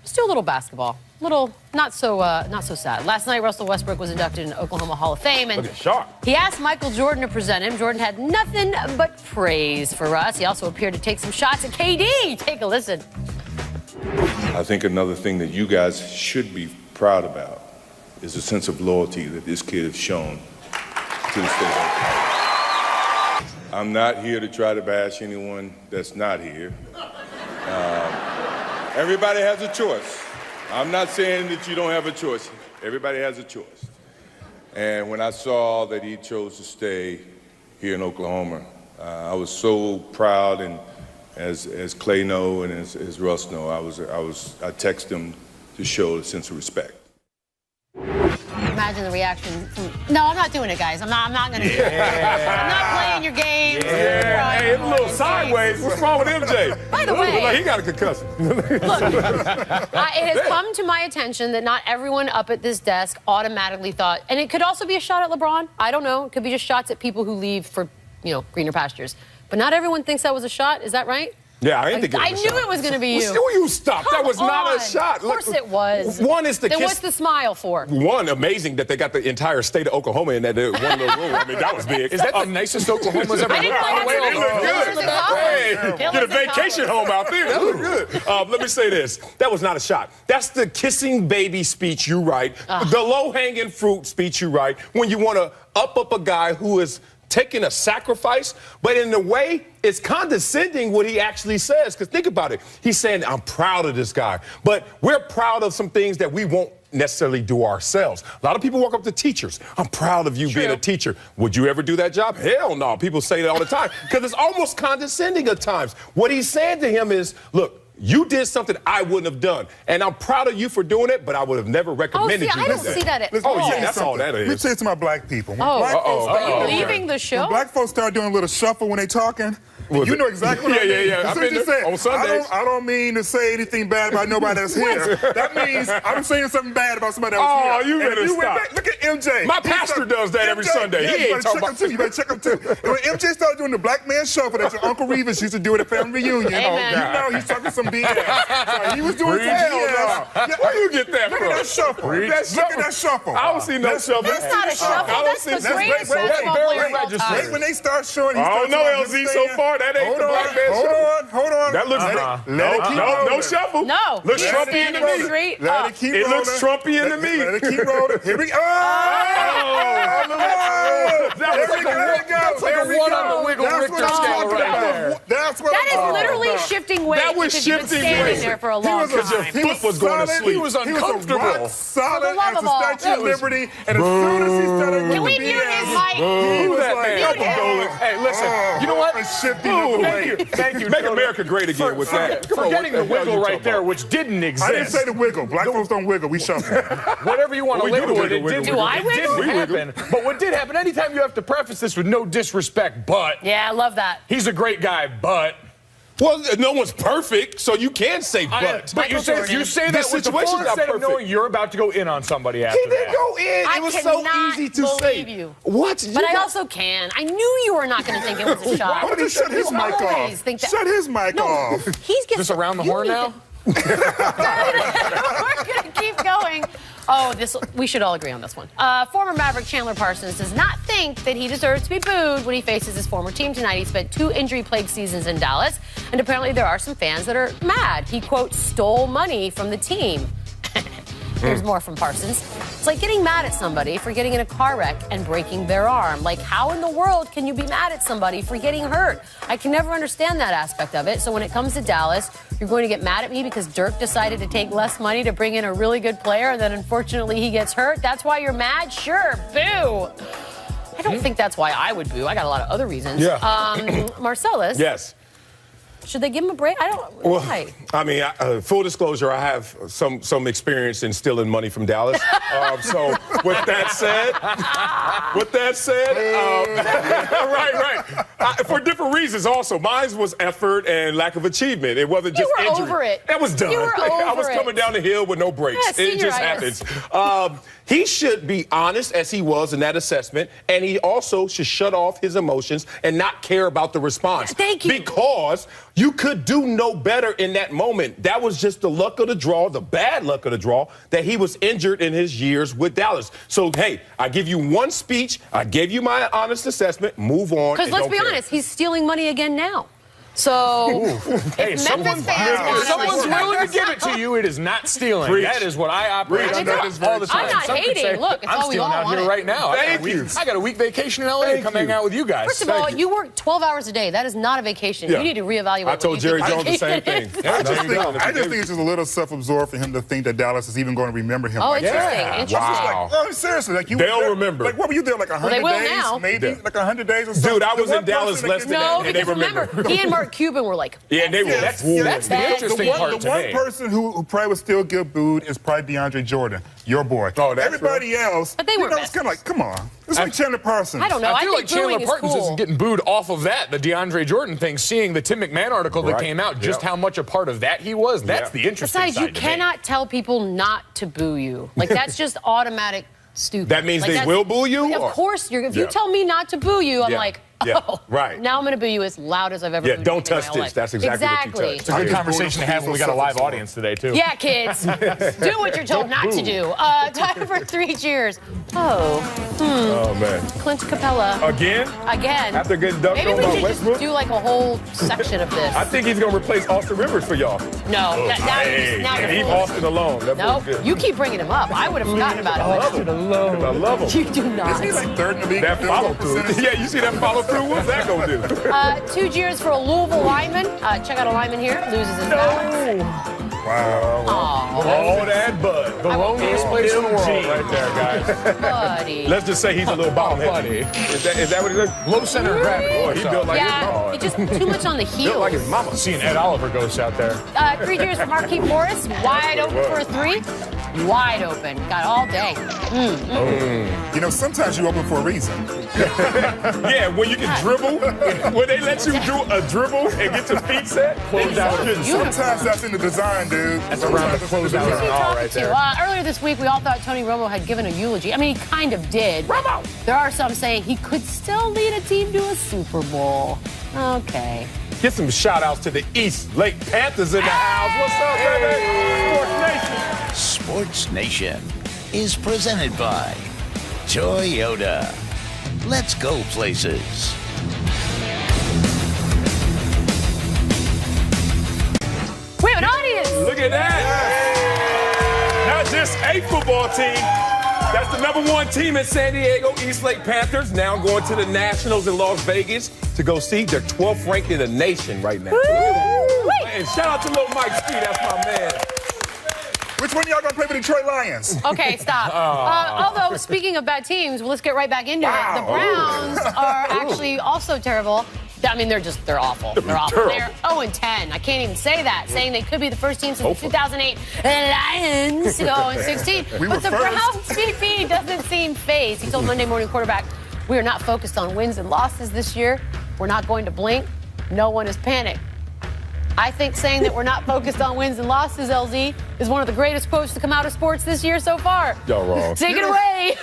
Let's do a little basketball. Not so sad. Last night, Russell Westbrook was inducted into Oklahoma Hall of Fame, and he asked Michael Jordan to present him. Jordan had nothing but praise for Russ. He also appeared to take some shots at KD. Take a listen. I think another thing that you guys should be proud about is the sense of loyalty that this kid has shown to the state of Oklahoma. I'm not here to try to bash anyone that's not here. Everybody has a choice. I'm not saying that you don't have a choice. Everybody has a choice. And when I saw that he chose to stay here in Oklahoma, I was so proud, and as Clay know and as Russ know, I texted him to show a sense of respect. Imagine the reaction from, no, I'm not doing it, guys. I'm not going to do it. I'm not playing your games. Yeah. Hey, it's a little sideways. What's wrong with MJ? By the way, like he got a concussion. Look, it has come to my attention that not everyone up at this desk automatically thought, and it could also be a shot at LeBron. I don't know. It could be just shots at people who leave for, greener pastures. But not everyone thinks that was a shot. Is that right? Yeah, I didn't think it was a shot. I knew it was going to be you. You stopped. That was not a shot. Of course it was. One is the Then what's the smile for? One, amazing that they got the entire state of Oklahoma in that one little room. I mean, that was big. Is that the nicest Oklahoma's ever been? It looked good. Get a vacation home out there. That looked good. Let me say this. That was not a shot. That's the kissing baby speech you write. The low-hanging fruit speech you write when you want to up a guy who is taking a sacrifice, but in a way, it's condescending what he actually says. Because think about it. He's saying, I'm proud of this guy. But we're proud of some things that we won't necessarily do ourselves. A lot of people walk up to teachers. I'm proud of you being a teacher. Would you ever do that job? Hell no. People say that all the time because it's almost condescending at times. What he's saying to him is, look, you did something I wouldn't have done. And I'm proud of you for doing it, but I would have never recommended you to do that. I don't see that at all. Oh, yeah, that's all that is. Let me say it to my black people. Are you leaving the show? When black folks start doing a little shuffle when they talking, you know exactly what I mean. Yeah. I've been there on Sundays. I don't mean to say anything bad about nobody that's here. That means I'm saying something bad about somebody else here. Oh, you better stop. Look at MJ. My pastor does that every Sunday. Yeah, He ain't talking about... You better check him, too. And when MJ started doing the black man shuffle that your Uncle Reeves used to do at a family reunion, you know he's talking some BS. So he was doing some BS. Where you get that from? Look at that shuffle. Look at that shuffle. I don't see no shuffle. That's not a shuffle. That's the greatest basketball player of all time. Right when they start showing, I don't know, LZ, so far. That ain't the black man shuffle. Hold on. That looks no shuffle. No. Looks Trumpian to me. Let it keep rolling. It looks Trumpian to me. Let it keep rolling. Here we go. That's like a one on the wiggle Richter scale right there. That is literally shifting weight. That was shifting weight. There for a long time. Your foot was going to sleep. He was uncomfortable. He was solid as a Statue of Liberty, and as soon as he started with Can we mute his mic? he was like, Hey, listen. You know what? Thank you. Make America great again with that. Forgetting the wiggle right there, which didn't exist. I didn't say the wiggle. Black folks don't wiggle. We shuffle. Whatever you want to label it, it wiggle? didn't happen. But what did happen, anytime you have to preface this with no disrespect, but. Yeah, I love that. He's a great guy, but. Well, no one's perfect, so you can say but. But you say that with the full instead of knowing you're about to go in on somebody after that. He didn't go in. It was so easy to say. You. What? But I also can. I knew you were not going to think it was a shot. Why don't you shut his mic off? Shut his mic off. He's getting just around the horn now? We're going to keep going. Oh, we should all agree on this one. Former Maverick Chandler Parsons does not think that he deserves to be booed when he faces his former team tonight. He spent 2 injury-plagued seasons in Dallas, and apparently there are some fans that are mad. He, quote, stole money from the team. Here's more from Parsons. It's like getting mad at somebody for getting in a car wreck and breaking their arm. Like, how in the world can you be mad at somebody for getting hurt? I can never understand that aspect of it. So when it comes to Dallas, you're going to get mad at me because Dirk decided to take less money to bring in a really good player, and then unfortunately he gets hurt. That's why you're mad? Sure, boo. I don't think that's why I would boo. I got a lot of other reasons. Yeah. Marcellus. Yes. Should they give him a break? I don't. Well, why? I mean, full disclosure, I have some experience in stealing money from Dallas. So with that said, right. For different reasons also. Mine was effort and lack of achievement. It wasn't just injury. You were over it. That was done. You were over I was coming down the hill with no brakes. Yeah, it just happens. He should be honest as he was in that assessment, and he also should shut off his emotions and not care about the response. Thank you. Because You could do no better in that moment. That was just the luck of the draw, the bad luck of the draw, that he was injured in his years with Dallas. So, hey, I give you one speech. I gave you my honest assessment. Move on. Because let's be honest, he's stealing money again now. So, Hey, someone's willing to give it to you. It is not stealing. Preach. That is what I operate Preach. under all the time. I'm not Some could hating. say, Look, it's I'm all we stealing all out here wanted. right now. I got a week vacation in LA to come hang out with you guys. First of all, you work 12 hours a day. That is not a vacation. Yeah. You need to reevaluate. I told Jerry Jones the same thing. I just think it's just a little self-absorbed for him to think that Dallas is even going to remember him. Oh, like interesting. that. Interesting. Wow. Oh, seriously, like you. They'll remember. Like, what were you there? Like 100 they will days, now. maybe, Yeah. like 100 days or something. Dude, I was The in one Dallas person less that than gets- No, and they because remember, he and Mark Cuban were like, Yeah, and they were. Yes, That's the bad. interesting part The today. one person who probably would still get booed is probably DeAndre Jordan, your boy. Oh, that's Everybody else, But they were it's kind of like, come on. It's like Chandler Parsons. I don't know. I feel think like Chandler booing is Parsons cool. isn't getting booed off of that, the DeAndre Jordan thing, seeing the Tim McMahon article that Right. came out, just Yeah. how much a part of that he was. That's the interesting Besides, you side to me. cannot tell people not to boo you. Like, that's just automatic stupid. That means Like, they that's- will boo you? Of Or- course. If you Yeah. tell me not to boo you, I'm Yeah. like, Yeah. oh, Right. now I'm going to boo you as loud as I've ever Yeah, booed don't anything in touch my this. life. That's exactly what you touched. It's a good conversation to have when we got a live audience today, too. Yeah, kids. Do what you're told not to do. Time for 3 cheers. Oh, man. Clint Capella. Again? Again. After getting dunked Maybe on we by should Westbrook? just do like a whole section of this. I think he's going to replace Austin Rivers for y'all. No. Now Hey, now you're leave fooling. Austin alone. That No, boy's good. you keep bringing him up. I would have forgotten about him. I love him. You do not. He's like third in the league. That in follow field through. goal percentage. Yeah, you see that follow through? What's that going to do? 2 cheers for a Louisville lineman. Check out a lineman here. Loses his balance. Wow. All that bud. The loneliest place in the world right there, guys. Buddy. Let's just say he's a little bottom buddy. heavy. Is that what it is? Low center of gravity. Boy, he built like his Yeah, mama. it's just too much on the Built heel. like his mama. Seeing Ed Oliver ghost out there. 3 cheers for Marquise Morris. Wide open for a 3. Wide open. Got all day. You know, sometimes you open for a reason. Yeah, when you can dribble, when they let you do a dribble and get your feet set, close out. Sometimes that's in the design, dude. That's around the closeout Who's he all talking right to? there. Earlier this week, we all thought Tony Romo had given a eulogy. I mean, he kind of did. Romo! There are some saying he could still lead a team to a Super Bowl. Okay. Get some shout outs to the East Lake Panthers in the house. What's up, baby? Sports Nation. Sports Nation is presented by Toyota. Let's go places. We have an audience. Look at that. Not just a football team. That's the #1 team in San Diego, East Lake Panthers. Now going to the Nationals in Las Vegas to go see. They're 12th ranked in the nation right now. And shout out to Lil Mike Ski. That's my man. Which one of y'all gonna play for the Detroit Lions? Okay, stop. Although, speaking of bad teams, well, let's get right back into it. The Browns are actually also terrible. I mean, they're awful. They're awful. Terrible. They're 0-10. I can't even say that, saying they could be the first team since the 2008 Lions to go 0-16. We But were the first. Browns VP doesn't seem phased. He told Monday Morning Quarterback, "We are not focused on wins and losses this year. We're not going to blink. No one is panicked." I think saying that we're not focused on wins and losses, LZ, is one of the greatest quotes to come out of sports this year so far. Y'all wrong. Take it away.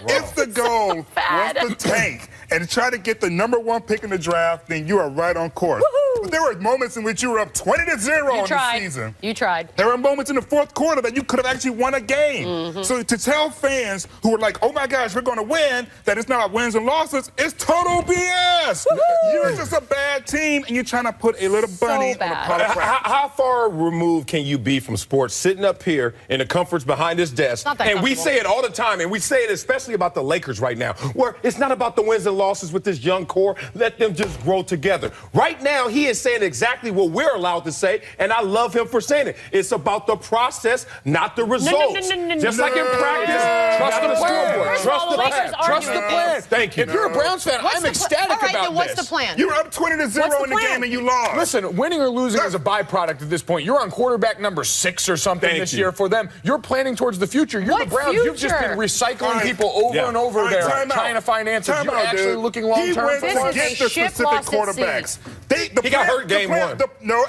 If the goal bad. was to tank and to try to get the #1 pick in the draft, then you are right on course. Woohoo! But there were moments in which you were up 20-0 You on tried. the season. You tried. There were moments in the fourth quarter that you could have actually won a game. Mm-hmm. So to tell fans who were like, oh my gosh, we're going to win, that it's not wins and losses, it's total BS. You're just a bad team and you're trying to put a little bunny on a bad. pot of crap. How far removed can you be from sports sitting up here in the comforts behind this desk? Not that And we comfortable. say it all the time, and we say it especially about the Lakers right now, where it's not about the wins and losses with this young core. Let them just grow together. Right now, he is saying exactly what we're allowed to say, and I love him for saying it. It's about the process, not the results. no, Just like in practice, Trust not the plan. scoreboard. First of all, Trust the the Lakers plan. are Trust the arguing plan. this. Thank you. If you're a Browns fan, What's I'm the ecstatic all right, about then what's this. the plan? You were up 20-0 What's the in the plan? game and you lost. Listen, winning or losing is a byproduct at this point. You're on quarterback number 6 or something Thank this you. year for them. You're planning towards the future. You're What the Browns. You've just future? been recycling All right. people over Yeah. and over All right, there, time out. trying to find answers. Time You're out, actually dude. looking He long-term went for This to is us. a get the ship specific lost at sea. quarterbacks. He got hurt game one.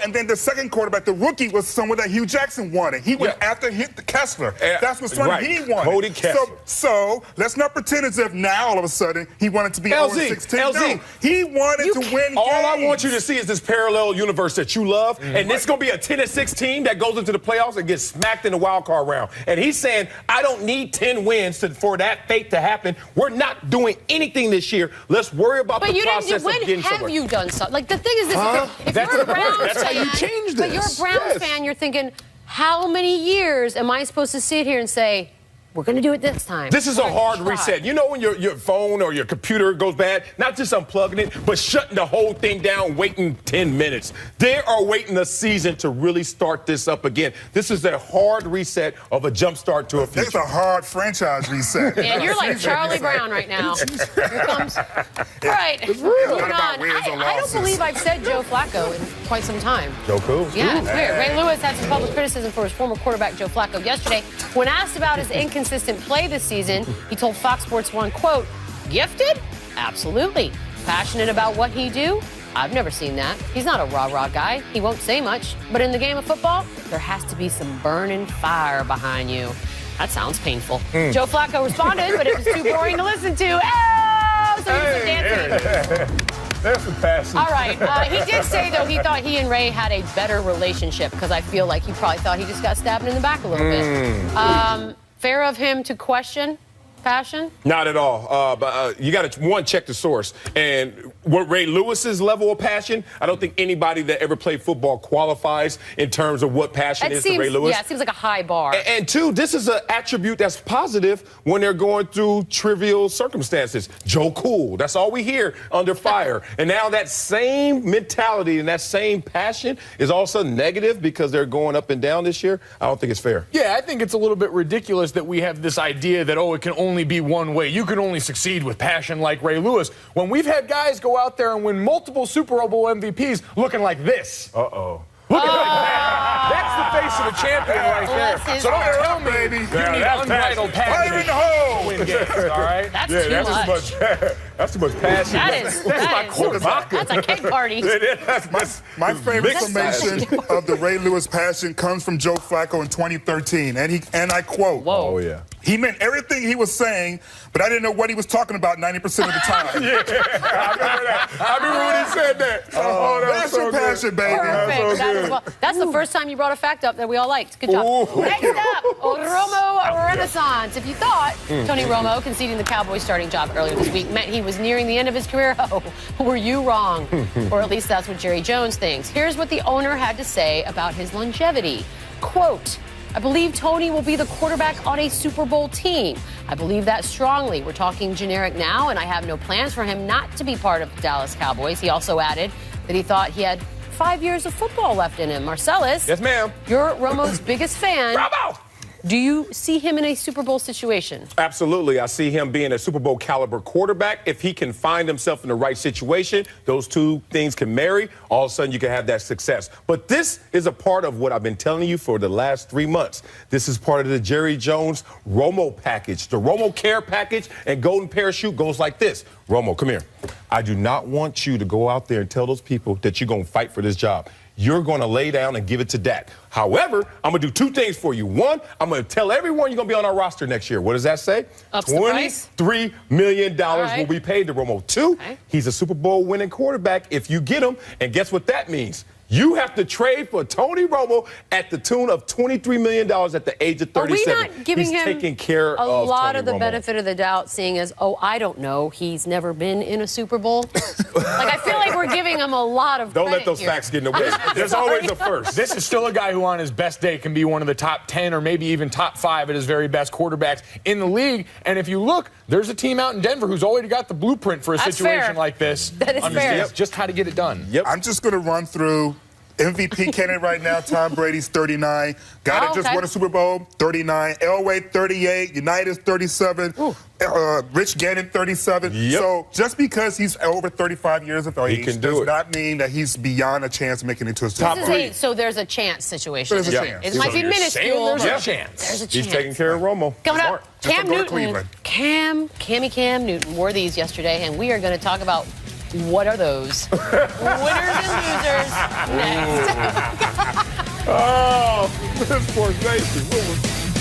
And then the second quarterback, the rookie, was someone that Hugh Jackson wanted. He went after Kessler. That's what he wanted. Cody Kessler. So let's not pretend as if now all of a sudden he wanted to be 0-16. No, he wanted to win games. All I want you to see is this parallel universe that you love, and this is going to be a 10-6 team that goes into the playoffs and gets smacked in the wild card round. And he's saying, I don't need 10 wins for that fate to happen. We're not doing anything this year. Let's worry about the process of getting somewhere. When have you done something? Like, the thing is this. If you're a Browns fan, how you change this. But you're a Browns fan, you're thinking, how many years am I supposed to sit here and say, we're going to do it this time? This is a hard reset. You know when your phone or your computer goes bad, not just unplugging it, but shutting the whole thing down, waiting 10 minutes. They are waiting a season to really start this up again. This is a hard reset of a jump start to a future. It's a hard franchise reset. And you're like Charlie Brown right now. Here comes. All right. It's moving not about on. wins or I don't losses. believe I've said Joe Flacco in quite some time. Joe Cool. Yeah, it's weird. Ray Lewis had some public criticism for his former quarterback, Joe Flacco, yesterday. When asked about his inconsistent play this season, he told Fox Sports 1, quote, gifted? Absolutely. Passionate about what he do? I've never seen that. He's not a rah-rah guy. He won't say much. But in the game of football, there has to be some burning fire behind you. That sounds painful. Joe Flacco responded, but it was too boring to listen to. Oh! So he was dancing. There's some passion. All right. He did say, though, he thought he and Ray had a better relationship because I feel like he probably thought he just got stabbed in the back a little bit. Fair of him to question passion? Not at all. But you got to, check the source. And what Ray Lewis's level of passion, I don't think anybody that ever played football qualifies in terms of what passion is to Ray Lewis. Yeah, it seems like a high bar. And two, this is an attribute that's positive when they're going through trivial circumstances. Joe Cool, that's all we hear under fire. And now that same mentality and that same passion is also negative because they're going up and down this year. I don't think it's fair. Yeah, I think it's a little bit ridiculous that we have this idea that, it can only be one way. You can only succeed with passion like Ray Lewis. When we've had guys go out there and win multiple Super Bowl MVPs looking like this. Uh-oh. Look at that. That's the face of the champion right there. So don't tell me baby. you need unbridled passion. Fire in the hole. To win games, all right? That's too much. That's too much passion. That's a keg party. My favorite summation of the Ray Lewis passion comes from Joe Flacco in 2013, and I quote, Whoa. Oh, yeah. He meant everything he was saying, but I didn't know what he was talking about 90% of the time. I remember that. I remember when he said that. Oh, that That's was so your good. passion, baby. Perfect. That's the first time you brought a fact up that we all liked. Good job. Ooh. Next up, Romo Renaissance. If you thought Tony Romo conceding the Cowboys starting job earlier this week meant he was nearing the end of his career, were you wrong? Or at least that's what Jerry Jones thinks. Here's what the owner had to say about his longevity. Quote, I believe Tony will be the quarterback on a Super Bowl team. I believe that strongly. We're talking generic now, and I have no plans for him not to be part of the Dallas Cowboys. He also added that he thought he had 5 years of football left in him. Marcellus. Yes, ma'am. You're Romo's biggest fan. Bravo! Do you see him in a Super Bowl situation? Absolutely. I see him being a Super Bowl caliber quarterback. If he can find himself in the right situation, those two things can marry. All of a sudden, you can have that success. But this is a part of what I've been telling you for the last 3 months. This is part of the Jerry Jones Romo package. The Romo care package and golden parachute goes like this. Romo, come here. I do not want you to go out there and tell those people that you're going to fight for this job. You're going to lay down and give it to Dak. However, I'm going to do two things for you. One, I'm going to tell everyone you're going to be on our roster next year. What does that say? $23 million will be paid to Romo. Two, he's a Super Bowl winning quarterback if you get him. And guess what that means? You have to trade for Tony Romo at the tune of $23 million at the age of 37. Are we not giving He's him taking care a of lot Tony of the Romo. benefit of the doubt, seeing as, I don't know, he's never been in a Super Bowl? Like, I feel like we're giving him a lot of Don't credit let those here. facts get in the way. There's always a first. This is still a guy who on his best day can be one of the top 10 or maybe even top 5 at his very best quarterbacks in the league. And if you look, there's a team out in Denver who's already got the blueprint for a That's situation fair. like this. That is Understands fair. just how to get it done. Yep. I'm just going to run through MVP candidate right now. Tom Brady's 39. Guy that just won a Super Bowl, 39. Elway, 38. Unitas, 37. Rich Gannon, 37. Yep. So just because he's over 35 years of age can do does it. not mean that he's beyond a chance of making it to a Super Top Bowl. three. So there's a chance situation. There's a chance. It might be you're minuscule. saying there's but a chance. There's a chance. He's taking care of Romo. Coming Smart. up, Cam Just to go to Newton. Cleveland. Cam Newton wore these yesterday, and we are going to talk about What are those? Winners and losers next. Oh, SportsNation.